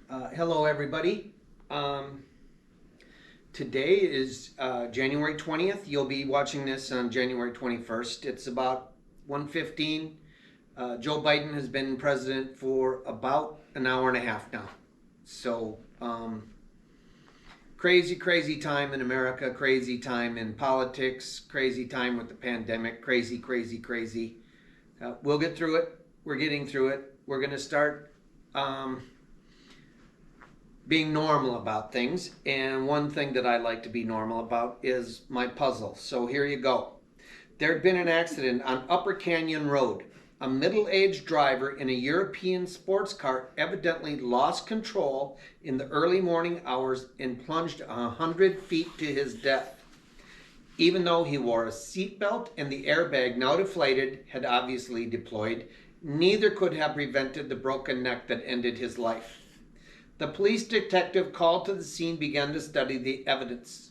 Hello, everybody. Um, Today is January 20th. You'll be watching this on January 21st. It's about 1:15. Joe Biden has been president for about an hour and a half now. So, crazy, crazy time in America, crazy time in politics, crazy time with the pandemic, crazy, crazy, crazy. We'll get through it. We're getting through it. We're going to start um, being normal about things. And one thing that I like to be normal about is my puzzle. So here you go. There had been an accident on Upper Canyon Road. A middle aged driver in a European sports car evidently lost control in the early morning hours and plunged 100 feet to his death. Even though he wore a seatbelt and the airbag, now deflated, had obviously deployed, neither could have prevented the broken neck that ended his life. The police detective called to the scene began to study the evidence.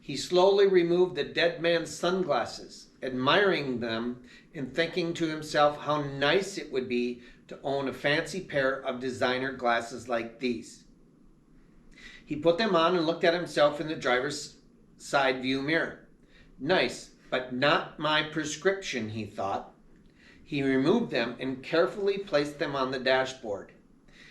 He slowly removed the dead man's sunglasses, admiring them and thinking to himself how nice it would be to own a fancy pair of designer glasses like these. He put them on and looked at himself in the driver's side view mirror. Nice, but not my prescription, he thought. He removed them and carefully placed them on the dashboard.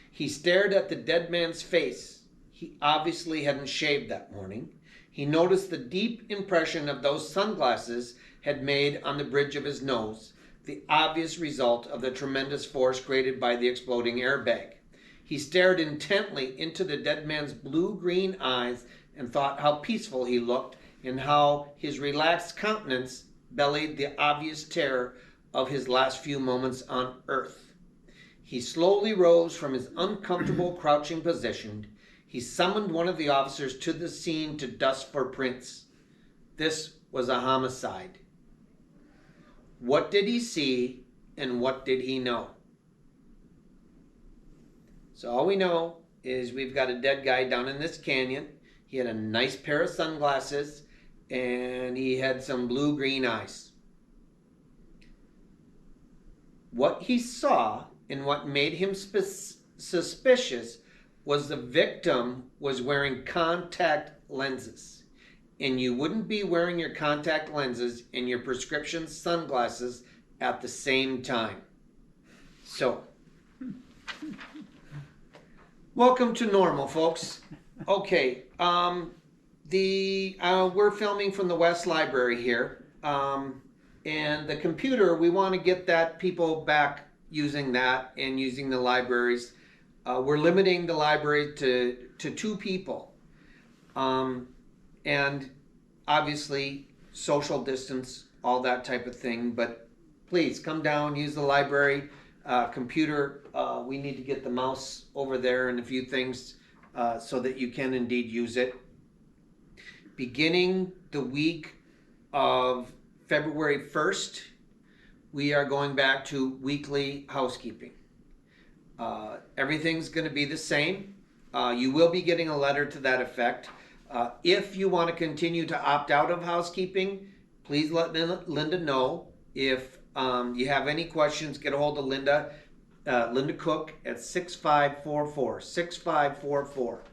He stared at the dead man's face. He obviously hadn't shaved that morning. He noticed the deep impression of those sunglasses had made on the bridge of his nose, the obvious result of the tremendous force created by the exploding airbag. He stared intently into the dead man's blue-green eyes and thought how peaceful he looked and how his relaxed countenance belied the obvious terror of his last few moments on Earth. He slowly rose from his uncomfortable crouching position. He summoned one of the officers to the scene to dust for prints. This was a homicide. What did he see and what did he know? So all we know is we've got a dead guy down in this canyon. He had a nice pair of sunglasses and he had some blue-green eyes. What he saw and what made him suspicious was the victim was wearing contact lenses. And you wouldn't be wearing your contact lenses and your prescription sunglasses at the same time. So, welcome to normal, folks. Okay, we're filming from the West Library here. And the computer, we want to get that people back using that and using the libraries. We're limiting the library to 2 people. And obviously social distance, all that type of thing. But please come down, use the library. Computer, we need to get the mouse over there and a few things so that you can indeed use it. Beginning the week of February 1st, we are going back to weekly housekeeping. Everything's going to be the same. You will be getting a letter to that effect. If you want to continue to opt out of housekeeping, please let Linda know. If you have any questions, get a hold of Linda Cook at 6544.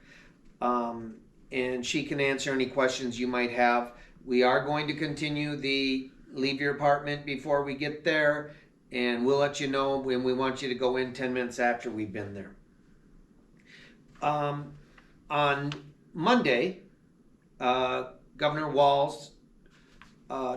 And she can answer any questions you might have. We are going to continue the leave your apartment before we get there, and we'll let you know when we want you to go in 10 minutes after we've been there. On Monday, Governor Walz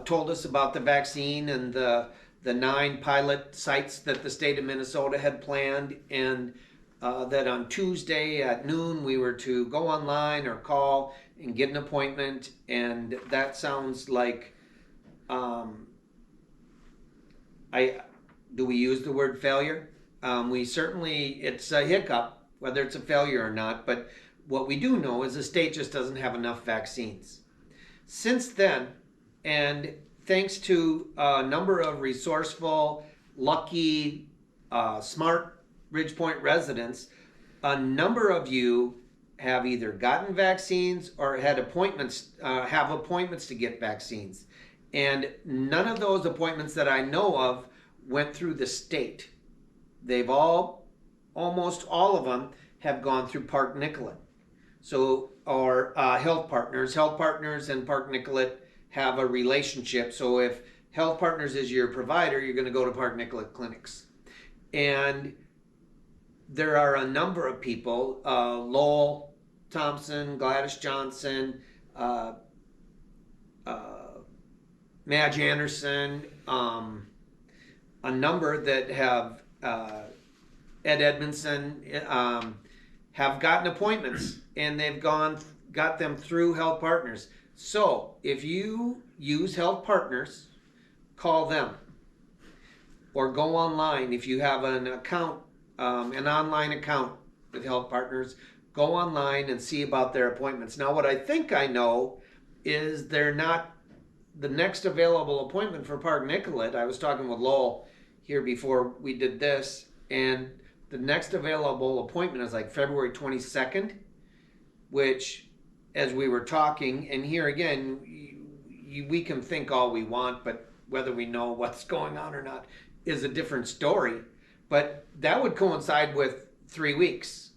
told us about the vaccine and the 9 pilot sites that the state of Minnesota had planned, and that on Tuesday at noon we were to go online or call and get an appointment. And that sounds like, do we use the word failure? It's a hiccup, whether it's a failure or not, but what we do know is the state just doesn't have enough vaccines. Since then, and thanks to a number of resourceful, lucky, smart Ridgepoint residents, a number of you have either gotten vaccines or had appointments, have appointments to get vaccines. And none of those appointments that I know of went through the state. They've all almost all of them have gone through Park Nicollet. So, or Health Partners. Health Partners and Park Nicollet have a relationship. So if Health Partners is your provider, you're going to go to Park Nicollet clinics. And there are a number of people, Lowell Thompson, Gladys Johnson, uh, Madge Anderson, a number that have Ed Edmondson have gotten appointments, and they've got them through Health Partners. So if you use Health Partners, call them or go online. If you have an account, an online account with Health Partners, go online and see about their appointments. Now, what I think I know is they're not the next available appointment for Park Nicollet. I was talking with Lowell here before we did this, and the next available appointment is like February 22nd, which, as we were talking, and here again, we can think all we want, but whether we know what's going on or not is a different story. But that would coincide with 3 weeks.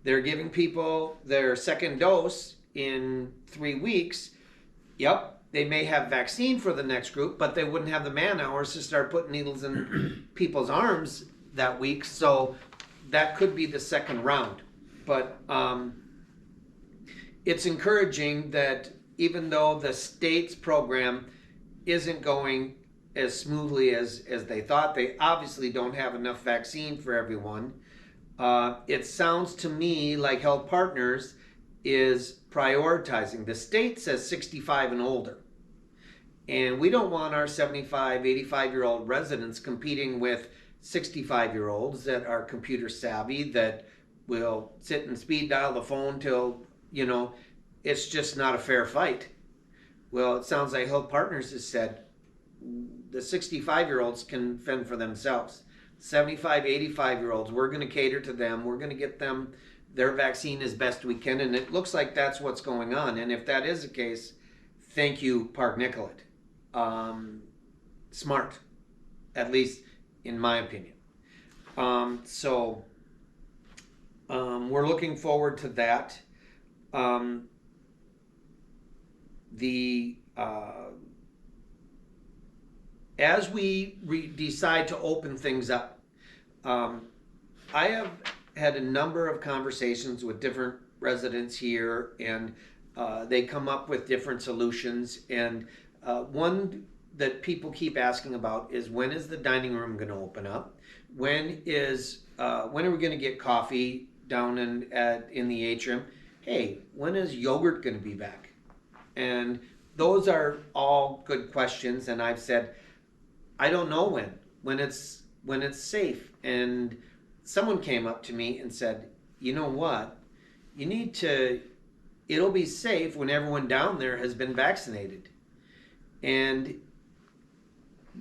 They're giving people their second dose in 3 weeks. Yep, they may have vaccine for the next group, but they wouldn't have the man hours to start putting needles in people's arms that week. So that could be the second round. But it's encouraging that even though the state's program isn't going as smoothly as they thought, they obviously don't have enough vaccine for everyone. It sounds to me like Health Partners is prioritizing. The state says 65 and older. And we don't want our 75, 85-year-old residents competing with 65-year-olds that are computer savvy, that will sit and speed dial the phone till, it's just not a fair fight. Well, it sounds like Health Partners has said the 65-year-olds can fend for themselves. 75, 85-year-olds, we're going to cater to them. We're going to get them their vaccine as best we can. And it looks like that's what's going on. And if that is the case, thank you, Park Nicollet. Smart, at least in my opinion. So we're looking forward to that. As we decide to open things up, I have had a number of conversations with different residents here, and they come up with different solutions. And one that people keep asking about is, when is the dining room going to open up? When are we going to get coffee down in the atrium? Hey, when is yogurt going to be back? And those are all good questions. And I've said, I don't know when it's safe. And someone came up to me and said, you know what? It'll be safe when everyone down there has been vaccinated. And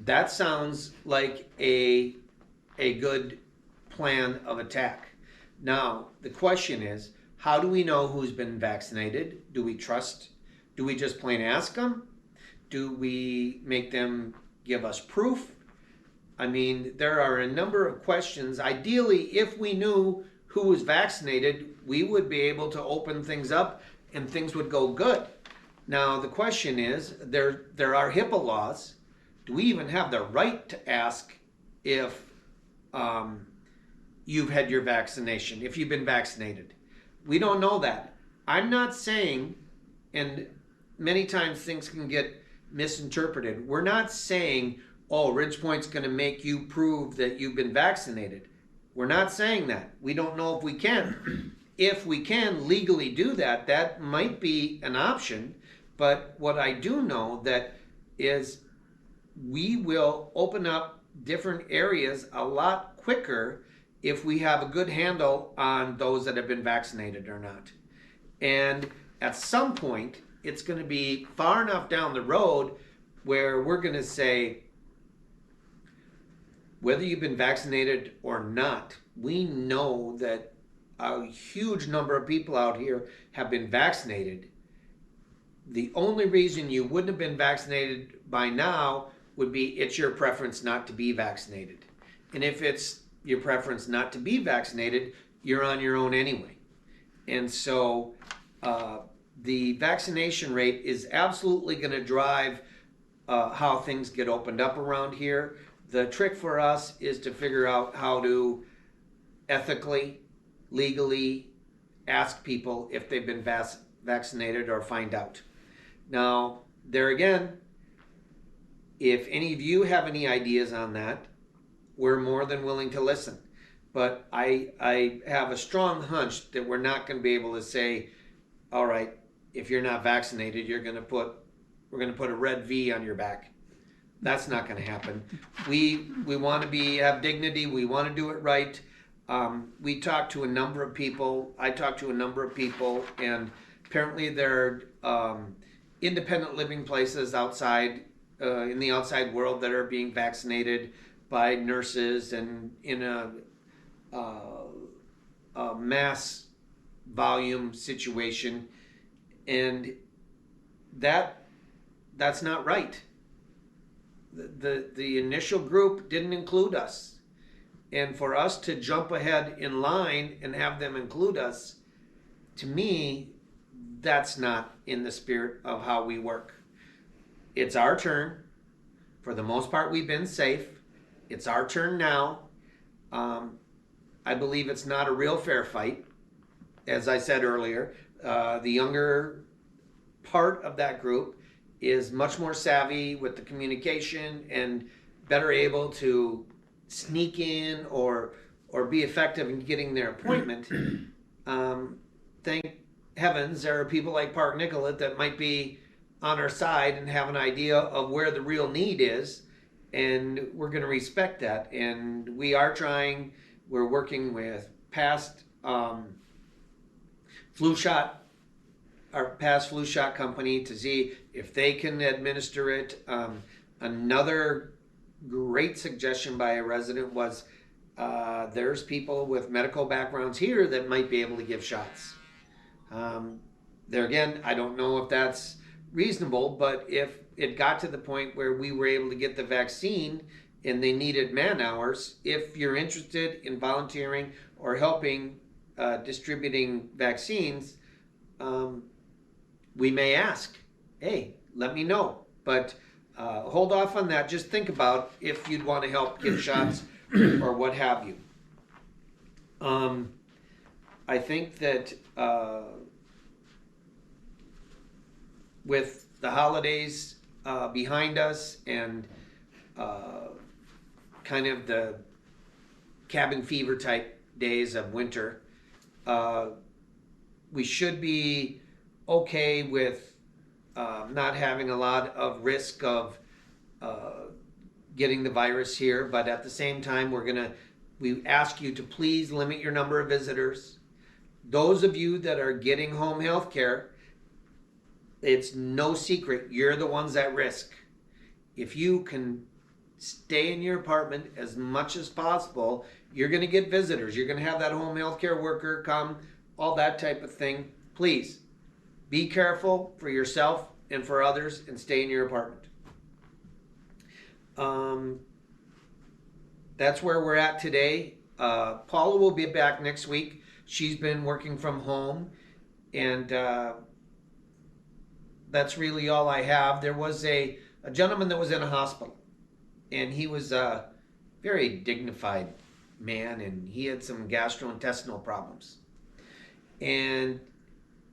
that sounds like a good plan of attack. Now, the question is, how do we know who's been vaccinated? Do we trust? Do we just plain ask them? Do we make them give us proof? I mean, there are a number of questions. Ideally, if we knew who was vaccinated, we would be able to open things up and things would go good. Now, the question is, there are HIPAA laws. Do we even have the right to ask if you've had your vaccination, if you've been vaccinated? We don't know that. I'm not saying, and many times things can get misinterpreted. We're not saying, oh, Ridgepoint's going to make you prove that you've been vaccinated. We're not saying that. We don't know if we can. If we can legally do that, that might be an option. But what I do know that is we will open up different areas a lot quicker if we have a good handle on those that have been vaccinated or not. And at some point, it's going to be far enough down the road where we're going to say, whether you've been vaccinated or not, we know that a huge number of people out here have been vaccinated. The only reason you wouldn't have been vaccinated by now would be it's your preference not to be vaccinated. And if it's your preference not to be vaccinated, you're on your own anyway. And so the vaccination rate is absolutely going to drive how things get opened up around here. The trick for us is to figure out how to ethically, legally ask people if they've been vaccinated or find out. Now, there again, if any of you have any ideas on that, we're more than willing to listen. But I have a strong hunch that we're not going to be able to say, all right, if you're not vaccinated, we're going to put a red V on your back. That's not going to happen. We want to have dignity. We want to do it right. We talked to a number of people. I talked to a number of people, and apparently there are independent living places outside in the outside world that are being vaccinated by nurses and in a mass volume situation, and that's not right. The initial group didn't include us, and for us to jump ahead in line and have them include us, to me, that's not in the spirit of how we work. It's our turn. For the most part, we've been safe. It's our turn now. I believe it's not a real fair fight. As I said earlier, the younger part of that group is much more savvy with the communication and better able to sneak in or be effective in getting their appointment. Thank heavens there are people like Park Nicollet that might be on our side and have an idea of where the real need is, and we're going to respect that. And we are trying. We're working with past flu shot company to see if they can administer it. Another great suggestion by a resident was there's people with medical backgrounds here that might be able to give shots. There again, I don't know if that's reasonable, but if it got to the point where we were able to get the vaccine and they needed man hours, if you're interested in volunteering or helping distributing vaccines, we may ask, hey, let me know. But hold off on that. Just think about if you'd want to help give shots or what have you. I think that with the holidays behind us and kind of the cabin fever type days of winter, we should be okay with not having a lot of risk of getting the virus here. But at the same time, we ask you to please limit your number of visitors. Those of you that are getting home health care, it's no secret, you're the ones at risk. If you can stay in your apartment as much as possible, you're going to get visitors. You're going to have that home health care worker come, all that type of thing. Please be careful for yourself and for others and stay in your apartment. That's where we're at today. Paula will be back next week. She's been working from home, and that's really all I have. There was a gentleman that was in a hospital, and he was a very dignified man, and he had some gastrointestinal problems. And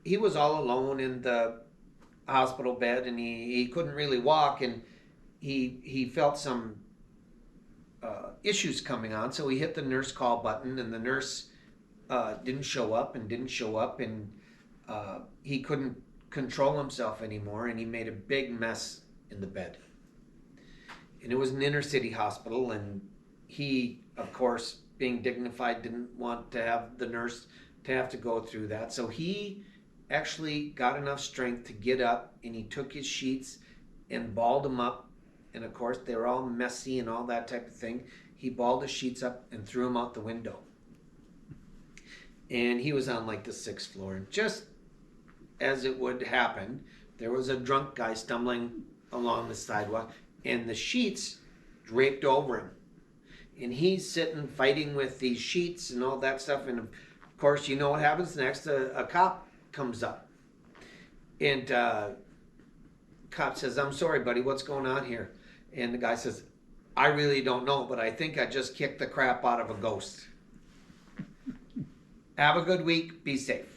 he was all alone in the hospital bed, and he couldn't really walk, and he felt some issues coming on, so he hit the nurse call button, and the nurse didn't show up, and he couldn't control himself anymore, and he made a big mess in the bed. And it was an inner city hospital, and he, of course, being dignified, didn't want to have the nurse to have to go through that. So he actually got enough strength to get up, and he took his sheets and balled them up. And of course, they were all messy and all that type of thing. He balled the sheets up and threw them out the window. And he was on like the 6th floor. And just as it would happen, there was a drunk guy stumbling along the sidewalk, and the sheets draped over him. And he's sitting fighting with these sheets and all that stuff. And of course, you know what happens next? A cop comes up. And cop says, I'm sorry, buddy, what's going on here? And the guy says, I really don't know, but I think I just kicked the crap out of a ghost. Have a good week. Be safe.